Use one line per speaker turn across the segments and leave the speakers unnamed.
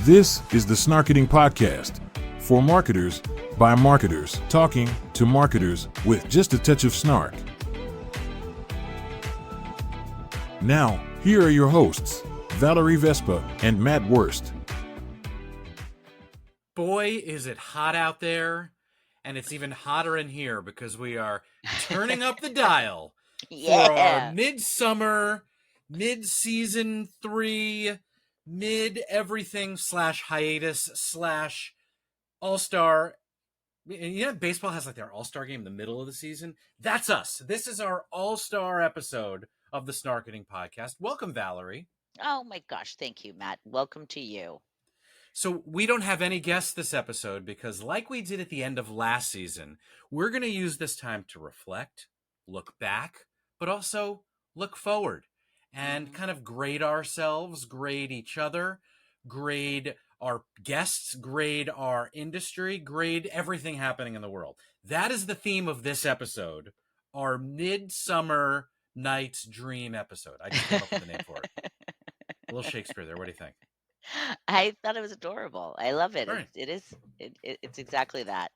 This is the Snarketing Podcast, for marketers, by marketers, talking to marketers with just a touch of snark. Now, here are your hosts, Valerie Vespa and Matt Wurst.
Boy, is it hot out there, and it's even hotter in here because we are turning up the dial for our Midsummer, Midseason 3, mid-everything / hiatus / all-star. You know, baseball has like their all-star game in the middle of the season. That's us. This is our all-star episode of the Snarketing Podcast. Welcome, Valerie.
Oh my gosh, thank you, Matt. Welcome to you.
So we don't have any guests this episode because, like we did at the end of last season, we're going to use this time to reflect, look back, but also look forward and kind of grade ourselves, grade each other, grade our guests, grade our industry, grade everything happening in the world. That is the theme of this episode, our Midsummer Night's Dream episode. I just came up with a name for it. A little Shakespeare there. What do you think?
I thought it was adorable. I love it.
Right.
It's exactly that.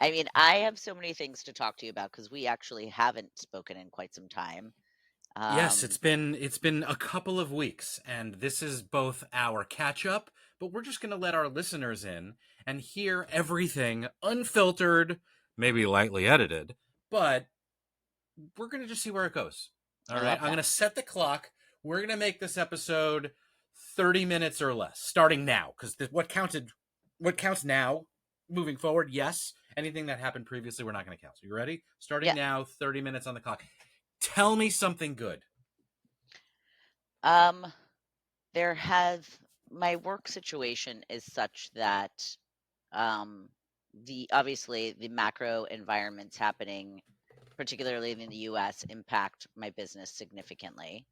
I mean, I have so many things to talk to you about because we actually haven't spoken in quite some time.
Yes, it's been a couple of weeks, and this is both our catch up, but we're just going to let our listeners in and hear everything unfiltered, maybe lightly edited, but we're going to just see where it goes. All right, I'm going to set the clock. We're going to make this episode 30 minutes or less, starting now, because what counts now, moving forward, yes. Anything that happened previously, we're not going to count. So you ready? Starting now, 30 minutes on the clock. Tell me something good.
My work situation is such that obviously the macro environments happening, particularly in the US, impact my business significantly.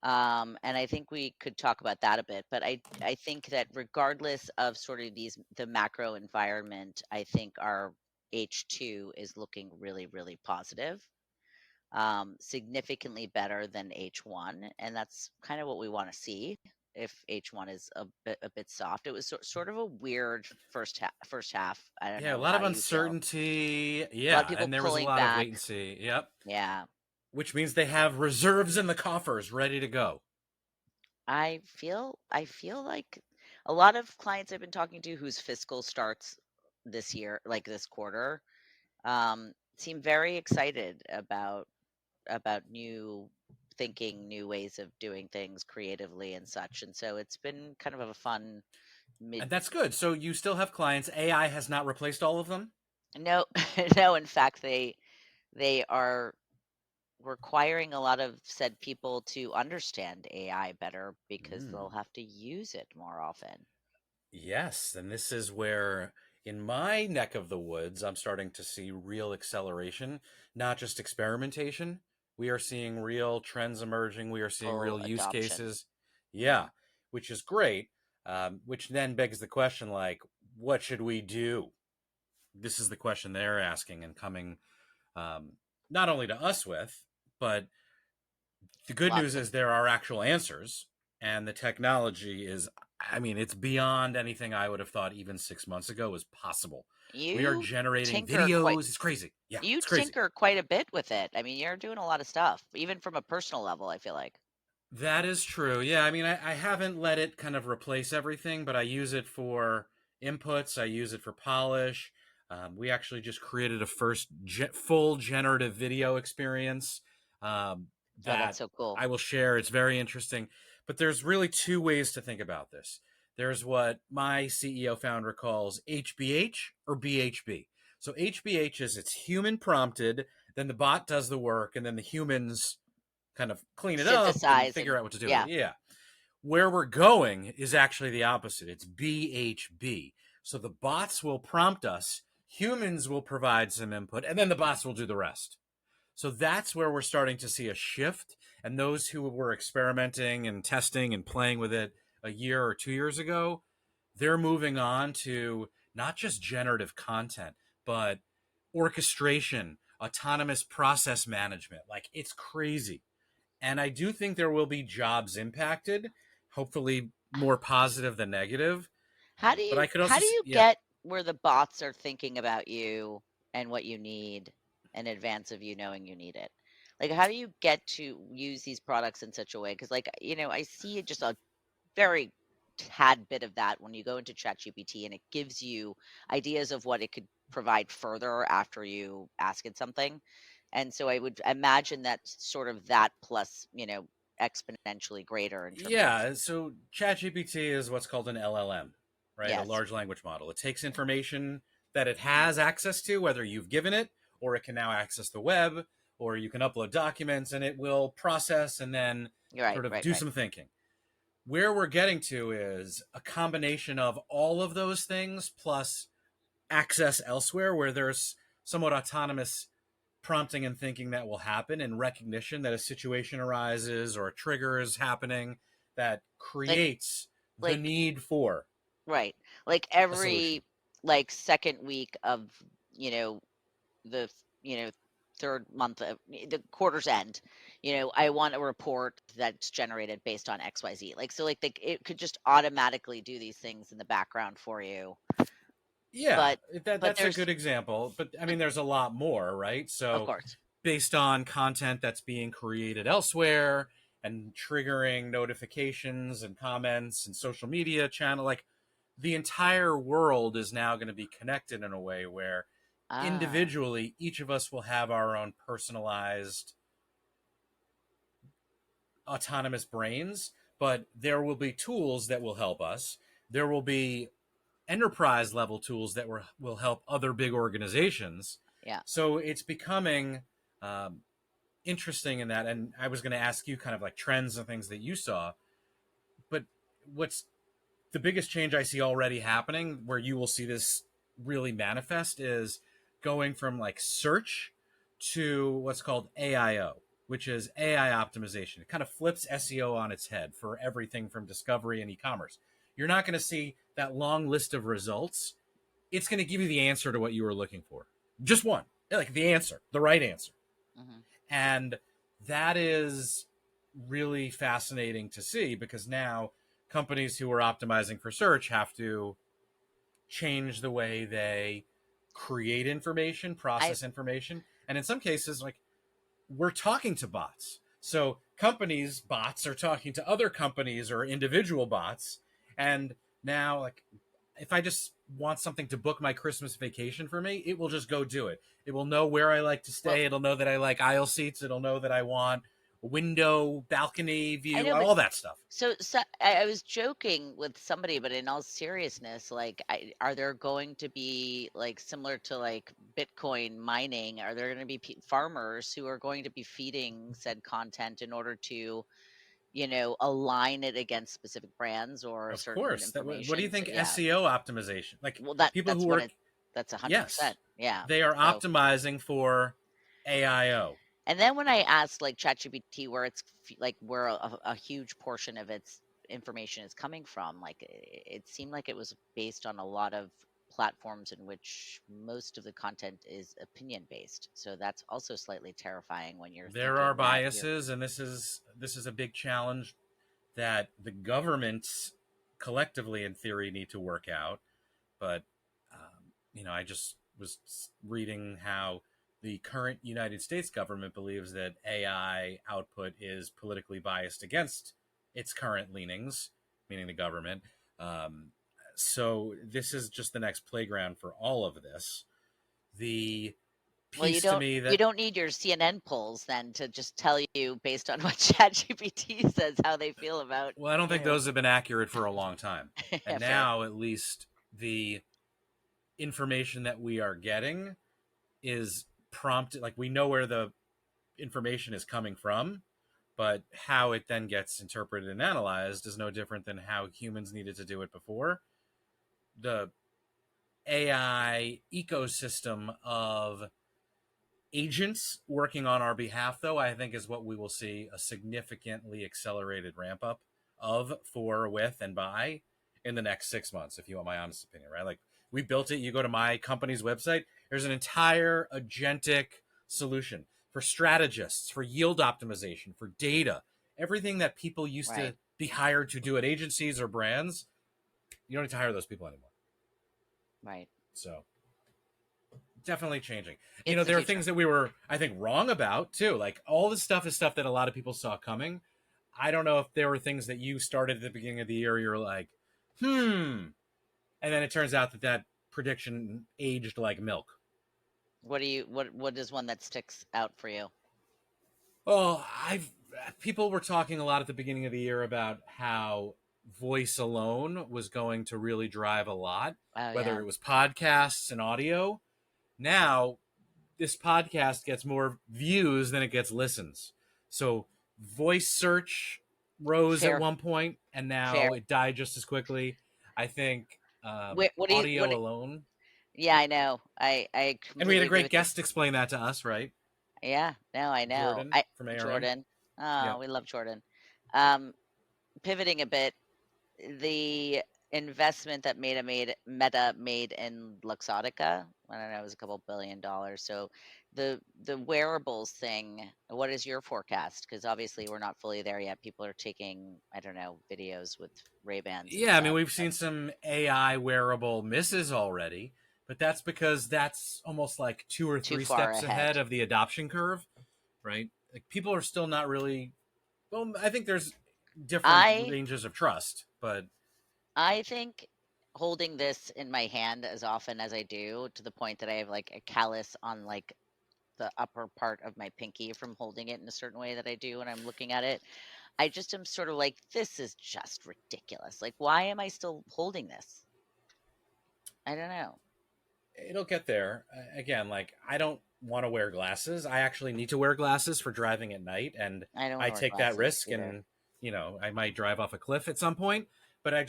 And I think we could talk about that a bit, but I think that regardless of sort of the macro environment, I think our H2 is looking really, really positive, significantly better than H1. And that's kind of what we want to see if H1 is a bit soft. It was sort of a weird first half. I don't know.
Yeah, a lot of uncertainty. Yeah,
a lot of people
and there was a lot
back.
of wait and see. Yep.
Yeah.
Which means they have reserves in the coffers ready to go.
I feel like a lot of clients I've been talking to whose fiscal starts this year, like this quarter, seem very excited about new thinking, new ways of doing things creatively and such. And so it's been kind of a fun
And that's good. So you still have clients. AI has not replaced all of them?
No, no, in fact, they are requiring a lot of said people to understand AI better because they'll have to use it more often.
Yes, and this is where, in my neck of the woods, I'm starting to see real acceleration, not just experimentation. We are seeing real trends emerging. We are seeing
Full
real use
adoption.
cases. Yeah, which is great, which then begs the question, like, what should we do? This is the question they're asking and coming not only to us with, but the good news is there are actual answers, and the technology is, I mean, it's beyond anything I would have thought even 6 months ago was possible. We are generating videos. It's crazy. Yeah,
you
it's crazy.
tinker quite a bit with it. I mean, you're doing a lot of stuff, even from a personal level, I feel like.
That is true. Yeah, I mean, I haven't let it kind of replace everything, but I use it for inputs. I use it for polish. We actually just created a first full generative video experience
That's so cool.
I will share. It's very interesting. But there's really two ways to think about this. There's what my CEO founder calls HBH or BHB. So HBH is it's human prompted, then the bot does the work, and then the humans kind of clean it up and figure out what to do. Yeah. Where we're going is actually the opposite. It's BHB. So the bots will prompt us, humans will provide some input, and then the bots will do the rest. So that's where we're starting to see a shift. And those who were experimenting and testing and playing with it a year or 2 years ago, they're moving on to not just generative content, but orchestration, autonomous process management. Like, it's crazy. And I do think there will be jobs impacted, hopefully more positive than negative. But I could also
how do you get where the bots are thinking about you and what you need in advance of you knowing you need it? Like, how do you get to use these products in such a way? Because, like, I see just a very tad bit of that when you go into ChatGPT, and it gives you ideas of what it could provide further after you ask it something. And so I would imagine that sort of that plus, exponentially greater in terms of,
Yeah, so ChatGPT is what's called an LLM, right? A
yes.
large language model. It takes information that it has access to, whether you've given it, or it can now access the web, or you can upload documents, and it will process and then
Right,
sort of
right,
do
right.
some thinking. Where we're getting to is a combination of all of those things plus access elsewhere, where there's somewhat autonomous prompting and thinking that will happen, and recognition that a situation arises or a trigger is happening that
Like,
creates the
like,
need for
right. Like
a solution.
every like second week of, the, third month of the quarter's end, I want a report that's generated based on XYZ. Like, so like it could just automatically do these things in the background for you.
Yeah,
But
that's a
there's,
good example. But I mean, there's a lot more, right?
of
So
course.
based on content that's being created elsewhere and triggering notifications and comments and social media channel, like the entire world is now going to be connected in a way where
Ah,
individually each of us will have our own personalized autonomous brains, but there will be tools that will help us. There will be enterprise level tools that will help other big organizations.
yeah.
So it's becoming um, interesting in that. And I was going to ask you kind of like trends and things that you saw, but what's the biggest change I see already happening where you will see this really manifest is going from like search to what's called AIO, which is AI optimization. It kind of flips SEO on its head for everything from discovery and e-commerce. You're not going to see that long list of results. It's going to give you the answer to what you were looking for. Just one, like the answer, the right answer.
Hmm.
And that is really fascinating to see because now companies who are optimizing for search have to change the way they create information,
I
process information. And in some cases, like we're talking to bots. So companies' bots are talking to other companies or individual bots. And now, like, if I just want something to book my Christmas vacation for me, it will just go do it. It will know where I like to
well,
stay. It'll know that I like aisle seats. It'll know that I want a window, balcony
I
view,
know, but
all that stuff.
so I was joking with somebody, but in all seriousness, like, are there going to be like similar to like Bitcoin mining? Are there going to be farmers who are going to be feeding said content in order to, align it against specific brands or
Of
certain
course. What do you
information? So
think
yeah,
SEO optimization? Like
well
people who
that's what
work,
it that's
yes,
100%. Yeah.
they are
So
optimizing for AIO.
and then when I asked like ChatGPT where like where a huge portion of its information is coming from, like it seemed like it was based on a lot of platforms in which most of the content is opinion based. So that's also slightly terrifying when you're
There are
thinking that you're
biases, and this is a big challenge that the governments collectively, in theory, need to work out. But I just was reading how the current United States government believes that AI output is politically biased against its current leanings, meaning the government. Um, so this is just the next playground for all of this. The
well, you
piece to
don't
me
you
that
don't need your CNN polls then to just tell you based on what ChatGPT says how they feel about,
well, I don't think those have been accurate for a long time,
yeah,
and
fair.
now at least the information that we are getting is prompted. Like we know where the information is coming from, but how it then gets interpreted and analyzed is no different than how humans needed to do it before. The AI ecosystem of agents working on our behalf, though, I think is what we will see a significantly accelerated ramp up of, for, with, and by in the next 6 months, if you want my honest opinion, right? Like we built it. You go to my company's website, there's an entire agentic solution for strategists, for yield optimization, for data, everything that people used to
Right.
be hired to do at agencies or brands, you don't need to hire those people anymore.
Right.
So definitely changing.
It's the
There are
future.
things that we were, I think, wrong about too. Like all this stuff is stuff that a lot of people saw coming. I don't know if there were things that you started at the beginning of the year. You're like, and then it turns out that prediction aged like milk.
What is one that sticks out for you?
Well, people were talking a lot at the beginning of the year about how voice alone was going to really drive a lot, whether it was podcasts and audio. Now, this podcast gets more views than it gets listens. So voice search rose at one point, and now it died just as quickly. I think audio alone.
Yeah, I know. I
and we had a great guest explain that to us, right?
Yeah, no, I know.
Jordan from ARM.
Jordan. Oh, yeah. We love Jordan. Pivoting a bit, the investment that Meta made in Luxottica, I don't know, it was a couple $1 billion. So the wearables thing, what is your forecast? Because obviously we're not fully there yet. People are taking, I don't know, videos with Ray-Bans.
Yeah, I mean, we've seen some AI wearable misses already, but that's because that's almost like 2 or 3 steps ahead of the adoption curve, right? Like people are still not really, well, I think there's different ranges of trust, but
I think holding this in my hand as often as I do, to the point that I have like a callus on like the upper part of my pinky from holding it in a certain way that I do when I'm looking at it, I just am sort of like, this is just ridiculous. Like, why am I still holding this? I don't know.
It'll get there. Again, like, I don't want to wear glasses. I actually need to wear glasses for driving at night, and I take that risk either. And I might drive off a cliff at some point, but I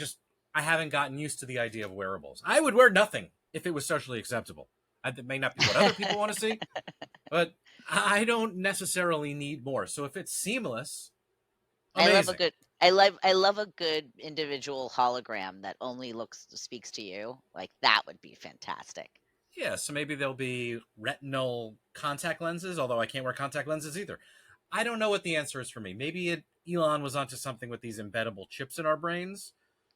haven't gotten used to the idea of wearables. I would wear nothing if it was socially acceptable. That may not be what other people want to see, but I don't necessarily need more. So if it's seamless, amazing.
I love a good individual hologram that only speaks to you. Like, that would be fantastic.
Yeah, so maybe there'll be retinal contact lenses, although I can't wear contact lenses either. I don't know what the answer is for me. Maybe Elon was onto something with these embeddable chips in our brains,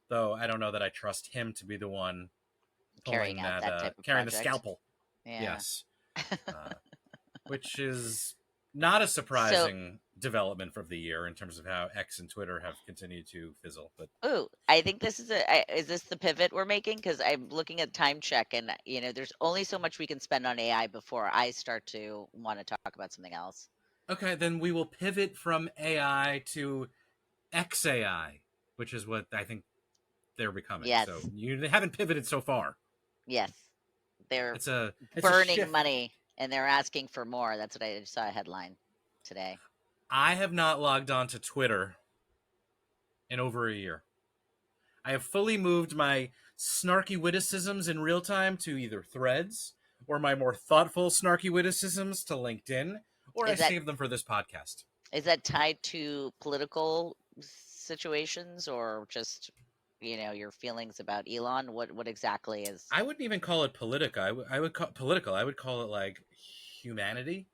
though I don't know that I trust him to be the one
carrying
the scalpel.
Yeah.
Yes. Which is not a surprising development of the year in terms of how X and Twitter have continued to fizzle. But
I think this is this the pivot we're making? Because I'm looking at time check, and there's only so much we can spend on AI before I start to want to talk about something else.
Okay, then we will pivot from AI to XAI, which is what I think they're becoming.
Yes.
So you haven't pivoted so far.
Yes. They're
it's
burning money, and they're asking for more. That's what I saw a headline today.
I have not logged on to Twitter in over a year. I have fully moved my snarky witticisms in real time to either Threads, or my more thoughtful snarky witticisms to LinkedIn, or I save them for this podcast.
Is that tied to political situations, or just your feelings about Elon? What exactly is?
I wouldn't even call it political. I would call it political. I would call it like humanity.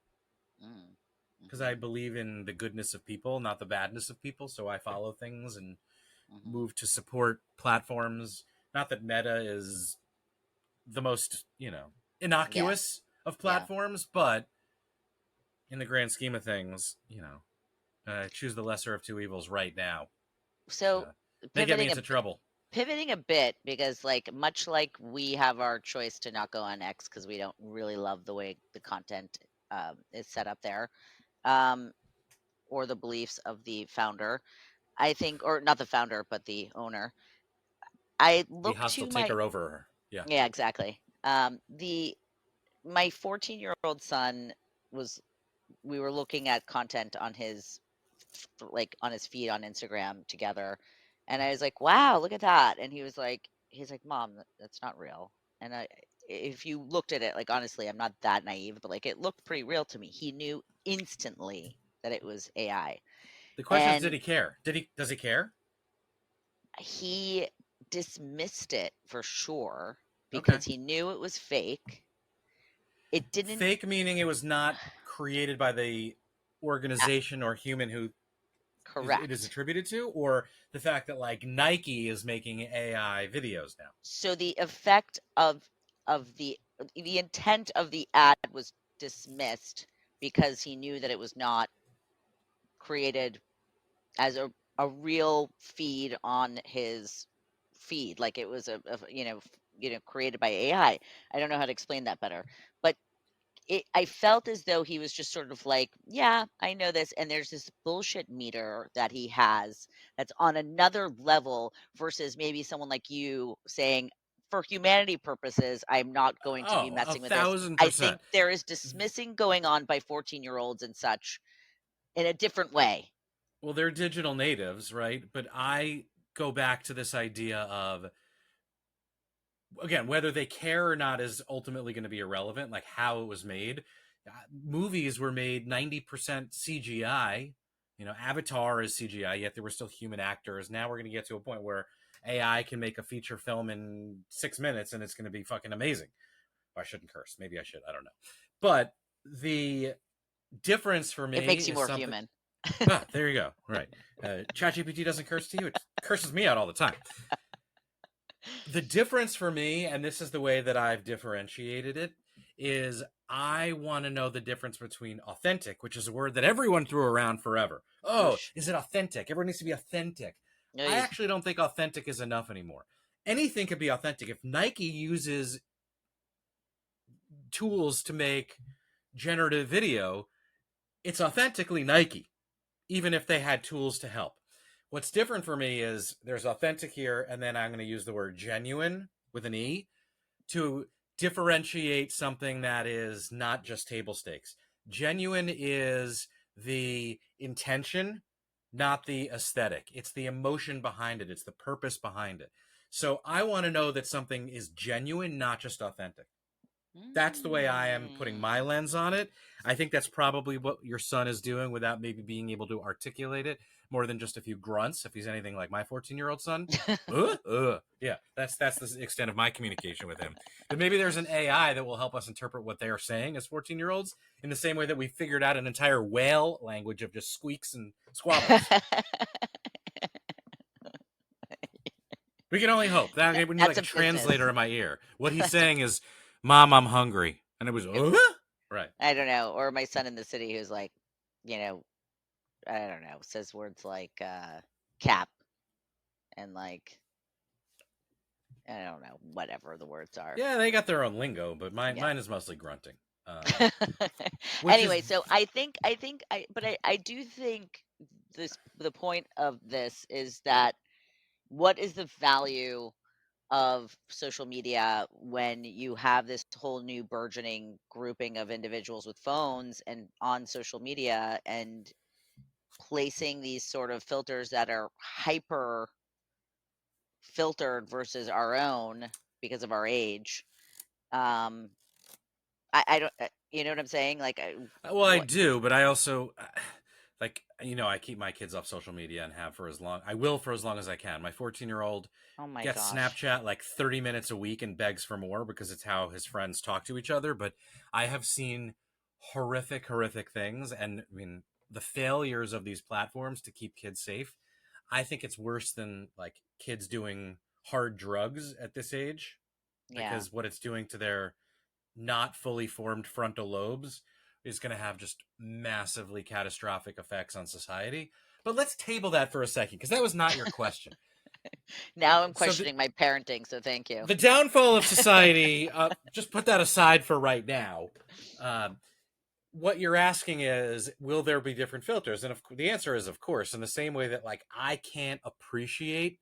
Because I believe in the goodness of people, not the badness of people. So I follow things and move to support platforms. Not that Meta is the most, innocuous of platforms, but in the grand scheme of things, choose the lesser of two evils right now.
So
they get me into trouble.
Pivoting a bit, because much like we have our choice to not go on X because we don't really love the way the content is set up there, or the beliefs of the founder, I think, or not the founder, but the owner. I look
the hostile taker over her. Yeah.
Yeah, exactly. My 14-year-old son we were looking at content on his feed on Instagram together, and I was like, wow, look at that. And he's like, Mom, that's not real. And if you looked at it, honestly, I'm not that naive, but it looked pretty real to me. He knew instantly that it was AI.
The question is, did he care? Does he care?
He dismissed it for sure because he knew it was fake. It didn't.
Fake meaning it was not created by the organization or human who
Correct.
it is attributed to, or the fact that like Nike is making AI videos now?
So the effect of the intent of the ad was dismissed because he knew that it was not created as a real feed on his feed, like it was created by AI. I don't know how to explain that better, but I felt as though he was just sort of like, yeah, I know this. And there's this bullshit meter that he has that's on another level versus maybe someone like you saying, for humanity purposes, I'm not going to be
Oh,
messing with this. I
1,000%.
think there is dismissing going on by 14-year-olds and such in a different way.
Well, they're digital natives, right? But I go back to this idea of, again, whether they care or not is ultimately going to be irrelevant, like how it was made. Movies were made 90% CGI. Avatar is CGI, yet there were still human actors. Now we're going to get to a point where AI can make a feature film in 6 minutes and it's going to be fucking amazing. I shouldn't curse. Maybe I should. I don't know. But the difference for me
It makes you
is
more
something...
human.
There you go. Right. ChatGPT doesn't curse to you. It curses me out all the time. The difference for me, and this is the way that I've differentiated it, is I want to know the difference between authentic, which is a word that everyone threw around forever. Oh, is it authentic? Everyone needs to be authentic. I actually don't think authentic is enough anymore. Anything could be authentic. If Nike uses tools to make generative video, it's authentically Nike, even if they had tools to help. What's different for me is there's authentic here, and then I'm going to use the word genuine with an E to differentiate something that is not just table stakes. Genuine is the intention, not the aesthetic. It's the emotion behind it. It's the purpose behind it. So I want to know that something is genuine, not just authentic. That's the way I am putting my lens on it. I think that's probably what your son is doing without maybe being able to articulate it more than just a few grunts. If he's anything like my 14-year-old son, yeah, that's the extent of my communication with him. But maybe there's an AI that will help us interpret what they are saying as 14-year-olds in the same way that we figured out an entire whale language of just squeaks and squabbles. We can only hope. That would be like a translator in my ear. What he's saying is, "Mom, I'm hungry," and it was right.
I don't know. Or my son in the city who's like, I don't know, says words like cap and like, I don't know, whatever the words are.
Yeah, they got their own lingo, but mine is mostly grunting.
Anyway, so I do think the point of this is that what is the value of social media when you have this whole new burgeoning grouping of individuals with phones and on social media and placing these sort of filters that are hyper filtered versus our own because of our age. I don't, you know what I'm saying? Like,
I do, but I also I keep my kids off social media and have for as long as I can. My 14-year-old gets Snapchat like 30 minutes a week and begs for more because it's how his friends talk to each other. But I have seen horrific things, and I mean the failures of these platforms to keep kids safe. I think it's worse than like kids doing hard drugs at this age, because what it's doing to their not fully formed frontal lobes is going to have just massively catastrophic effects on society. But let's table that for a second, because that was not your question.
Now I'm questioning my parenting, so thank you.
The downfall of society, just put that aside for right now. What you're asking is, will there be different filters? And the answer is, of course, in the same way that like I can appreciate,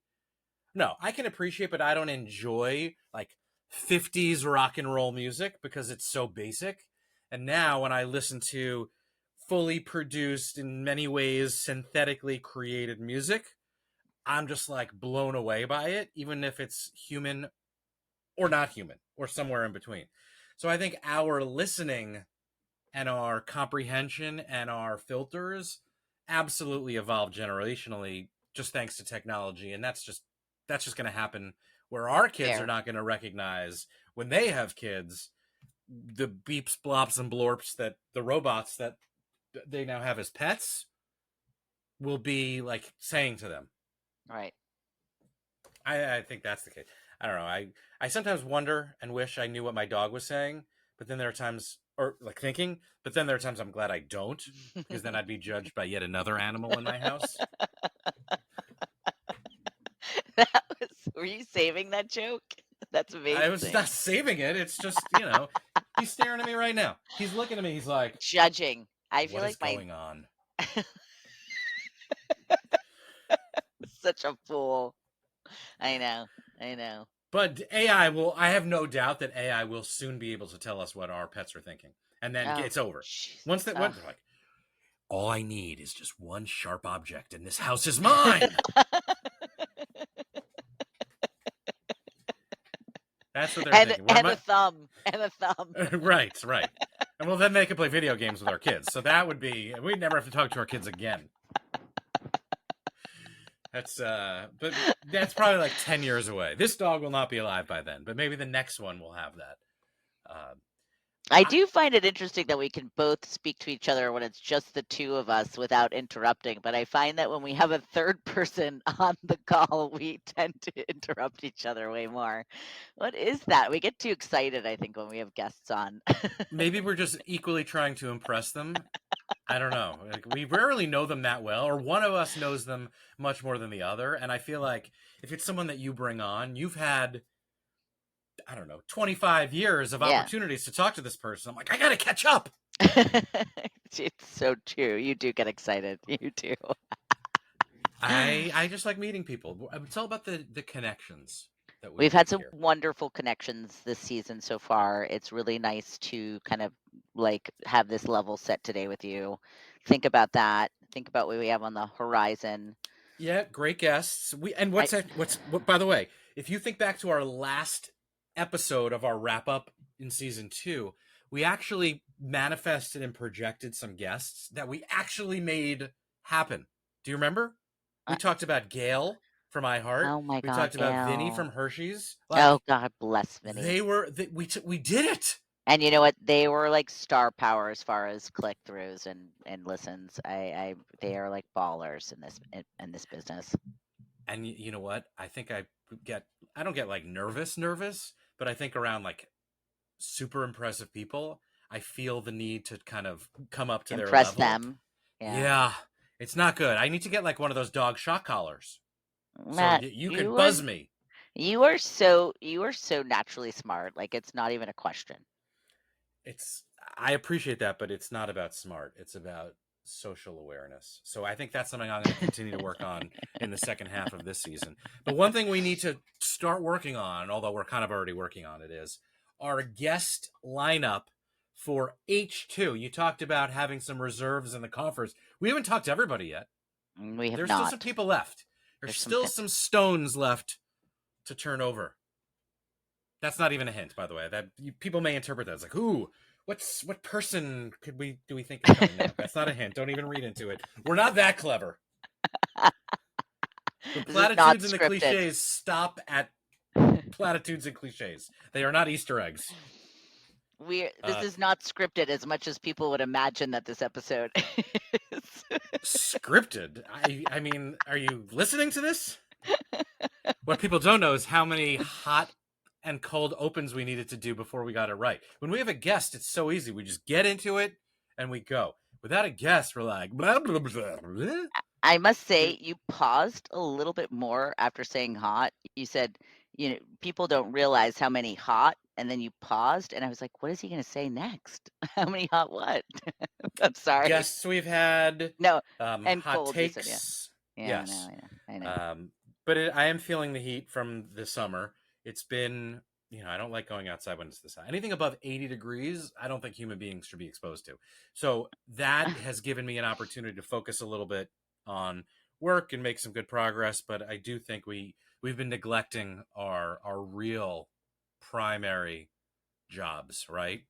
but I don't enjoy like 50s rock and roll music because it's so basic. And now when I listen to fully produced, in many ways synthetically created music, I'm just like blown away by it, even if it's human or not human or somewhere in between. So I think our listening and our comprehension and our filters absolutely evolved generationally just thanks to technology. And that's just going to happen where our kids are not going to recognize, when they have kids, the beeps, blops, and blorps that the robots that they now have as pets will be like saying to them.
Right.
I think that's the case. I don't know. I sometimes wonder and wish I knew what my dog was saying, but then there are times, or like thinking, but then there are times I'm glad I don't, because then I'd be judged by yet another animal in my house.
Were you saving that joke? That's amazing.
I was not saving it. It's just, he's staring at me right now. He's looking at me. He's like,
judging. I feel
what
like
is going on?
Such a fool. I know.
But I have no doubt that AI will soon be able to tell us what our pets are thinking. And then it's over.
Jeez.
Once they're like, all I need is just one sharp object and this house is mine. That's what they're thinking.
And a thumb.
Right. And well, then they can play video games with our kids. So that would be, we'd never have to talk to our kids again. But that's probably like 10 years away. This dog will not be alive by then, but maybe the next one will have that.
I do find it interesting that we can both speak to each other when it's just the two of us without interrupting. But I find that when we have a third person on the call, we tend to interrupt each other way more. What is that? We get too excited, I think, when we have guests on.
Maybe we're just equally trying to impress them. I don't know. Like, we rarely know them that well, or one of us knows them much more than the other. And I feel like if it's someone that you bring on, you've had, I don't know, 25 years of opportunities to talk to this person. I'm like, I got to catch up.
It's so true. You do get excited. You do.
I just like meeting people. It's all about the connections.
We've had some wonderful connections this season so far. It's really nice to kind of like have this level set today with you. Think about that. Think about what we have on the horizon.
Yeah, great guests. By the way, if you think back to our last episode of our wrap up in season 2, we actually manifested and projected some guests that we actually made happen. Do you remember? We talked about Gail from iHeart.
Oh my God!
We talked about
Gail.
Vinny from Hershey's.
Oh God, bless Vinny.
We did it.
And you know what? They were like star power as far as click throughs and listens. They are like ballers in this business.
And you know what? I think I don't get like nervous, but I think around like super impressive people, I feel the need to kind of come up to
impress
their level.
Them.
Yeah, it's not good. I need to get like one of those dog shock collars.
Matt,
so you can buzz me.
You are so naturally smart. Like it's not even a question.
I appreciate that, but it's not about smart. It's about social awareness. So I think that's something I'm going to continue to work on in the second half of this season. But one thing we need to start working on, although we're kind of already working on it, is our guest lineup for H2. You talked about having some reserves in the coffers. We haven't talked to everybody yet.
We have
There's
not.
still some people left. There's still some stones left to turn over. That's not even a hint, by the way. People may interpret that as like, "Ooh, what person do we think is coming up?" That's not a hint. Don't even read into it. We're not that clever. The platitudes and the cliches stop at platitudes and cliches. They are not Easter eggs.
This is not scripted as much as people would imagine that this episode is.
Scripted? I mean, are you listening to this? What people don't know is how many hot and cold opens we needed to do before we got it right. When we have a guest, it's so easy. We just get into it and we go. Without a guest, we're like, blah, blah, blah, blah.
I must say, you paused a little bit more after saying hot. You said, people don't realize how many hot, and then you paused, and I was like, what is he going to say next? How many hot what? I'm sorry.
Guests we've had.
No,
and hot
cold,
takes.
Said,
Yes.
I know.
But I am feeling the heat from the summer. It's been, I don't like going outside when it's this hot. Anything above 80 degrees, I don't think human beings should be exposed to. So that has given me an opportunity to focus a little bit on work and make some good progress. But I do think we've been neglecting our real primary jobs, right?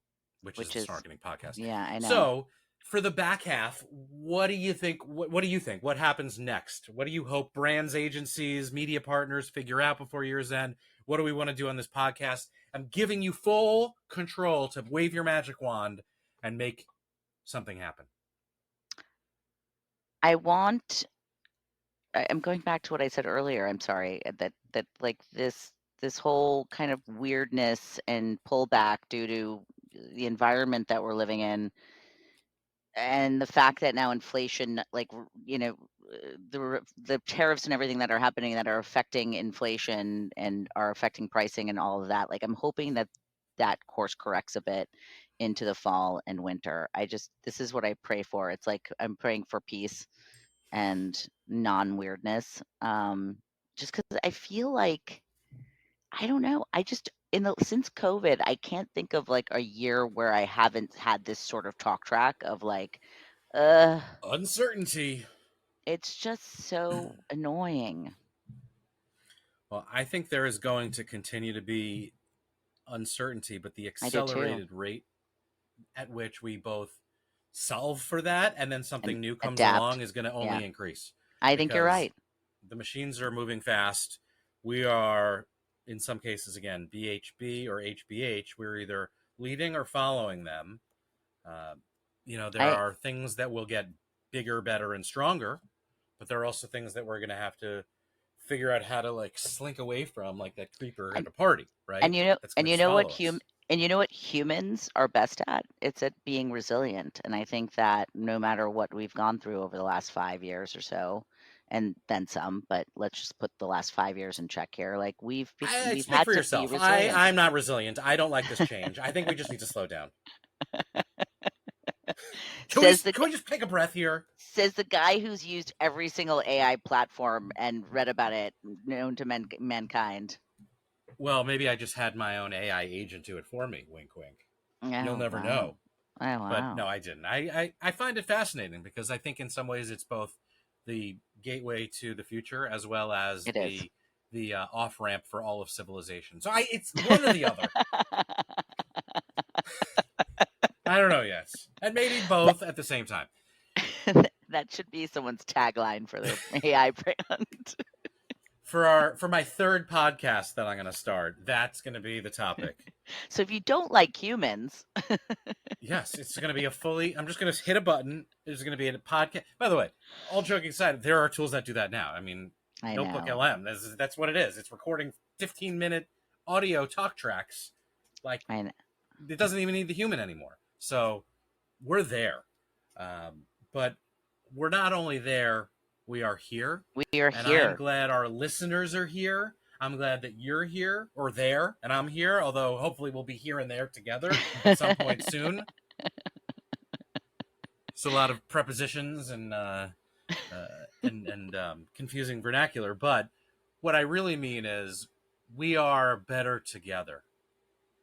Which is the Snarketing Podcast.
Yeah, I know.
So for the back half, what do you think? What do you think? What happens next? What do you hope brands, agencies, media partners figure out before year's end? What do we want to do on this podcast? I'm giving you full control to wave your magic wand and make something happen.
I want I'm going back to what I said earlier. I'm sorry that like this whole kind of weirdness and pullback due to the environment that we're living in, and the fact that now inflation, like the tariffs and everything that are happening that are affecting inflation and are affecting pricing and all of that. Like, I'm hoping that that course corrects a bit into the fall and winter. This is what I pray for. It's like I'm praying for peace and non-weirdness. Just because I feel like, I don't know. I just since COVID, I can't think of like a year where I haven't had this sort of talk track of like, uh,
Uncertainty.
it's just so annoying.
Well, I think there is going to continue to be uncertainty, but the
I do too.
accelerated rate at which we both solve for that and then something
And
new comes
adapt.
along is going to only
Yeah.
increase.
I think you're
Because
right.
the machines are moving fast. We are, in some cases, again, BHB or HBH. We're either leading or following them. There are things that will get bigger, better, and stronger, but there are also things that we're going to have to figure out how to like slink away from, like that creeper at a party, right?
And you know,
That's
and
gonna
you know what
follow us.
and you know what humans are best at? It's at being resilient. And I think that no matter what we've gone through over the last 5 years or so, and then some, but let's just put the last 5 years in check here. Like, we've
Speak
had
for
to be
yourself.
resilient.
I'm not resilient. I don't like this change. I think we just need to slow down. Can we just take a breath here?
Says the guy who's used every single AI platform and read about it known to mankind.
Well, maybe I just had my own AI agent do it for me. Wink, wink. You'll never know.
Oh, wow.
But no, I didn't. I find it fascinating because I think in some ways it's both the gateway to the future as well as the off ramp for all of civilization. So it's one or the other. I don't know yet, and maybe both at the same time.
That should be someone's tagline for their AI brand.
For my third podcast that I'm going to start, that's going to be the topic.
So if you don't like humans,
yes, it's going to be I'm just going to hit a button. There's going to be a podcast. By the way, all joking aside, there are tools that do that now. I mean, Notebook LM. That's what it is. It's recording 15-minute audio talk tracks. Like, it doesn't even need the human anymore. So we're there. But we're not only there, we are here.
We are here.
I'm glad our listeners are here. I'm glad that you're here or there, and I'm here, although hopefully we'll be here and there together at some point soon. It's a lot of prepositions and confusing vernacular, but what I really mean is we are better together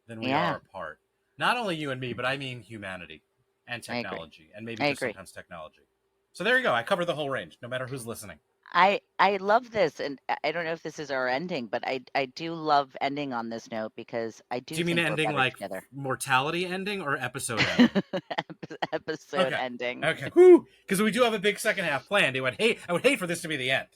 than we are apart. Not only you and me, but I mean humanity and technology, and maybe just sometimes technology. So there you go. I covered the whole range, no matter who's listening.
I love this, and I don't know if this is our ending, but I do love ending on this note because I do.
Do you mean ending like together. Mortality ending or episode ending?
Episode ending.
Okay. Woo! Because we do have a big second half planned. I would hate for this to be the end.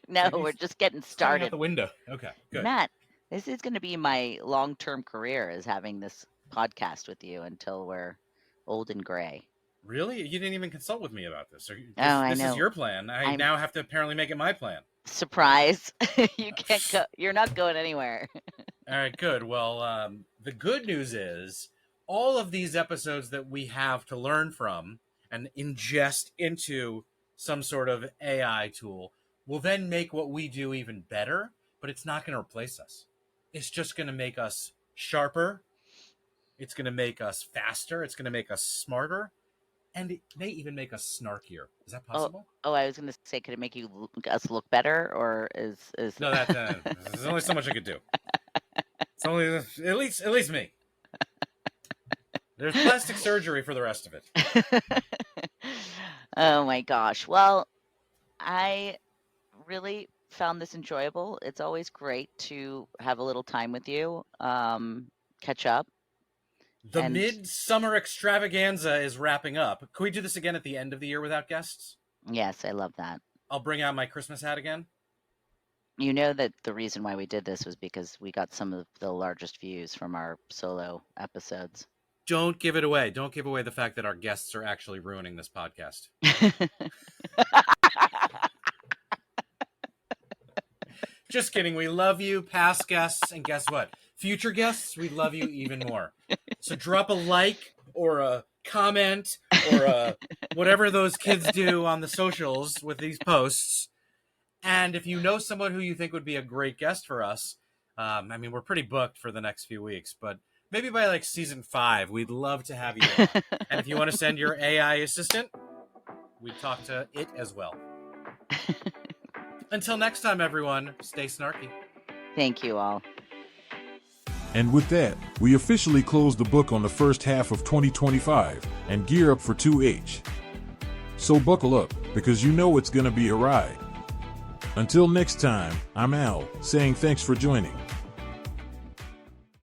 No, we're just getting started.
Out the window. Okay. Good.
Matt, this is going to be my long-term career, is having this podcast with you until we're old and gray.
Really? You didn't even consult with me about this.
I know.
This is your plan. I now have to apparently make it my plan.
Surprise. You can't go. You're not going anywhere.
All right, good. Well, the good news is all of these episodes that we have to learn from and ingest into some sort of AI tool will then make what we do even better, but it's not going to replace us. It's just going to make us sharper. It's going to make us faster. It's going to make us smarter. And it may even make us snarkier. Is that possible?
Oh, I was going to say, could it make us look better, or is
no? There's only so much I could do. It's only at least me. There's plastic surgery for the rest of it.
Oh my gosh! Well, I really found this enjoyable. It's always great to have a little time with you, catch up.
The Midsummer extravaganza is wrapping up. Can we do this again at the end of the year without guests?
Yes, I love that.
I'll bring out my Christmas hat again.
You know that the reason why we did this was because we got some of the largest views from our solo episodes.
Don't give it away. Don't give away the fact that our guests are actually ruining this podcast. Just kidding. We love you, past guests, and guess what? Future guests, we love you even more. So drop a like or a comment or whatever those kids do on the socials with these posts. And if you know someone who you think would be a great guest for us, I mean, we're pretty booked for the next few weeks, but maybe by like season 5, we'd love to have you on. And if you want to send your AI assistant, we'd talk to it as well. Until next time, everyone, stay snarky.
Thank you all.
And with that, we officially close the book on the first half of 2025 and gear up for 2H. So buckle up, because you know it's going to be a ride. Until next time, I'm Al, saying thanks for joining.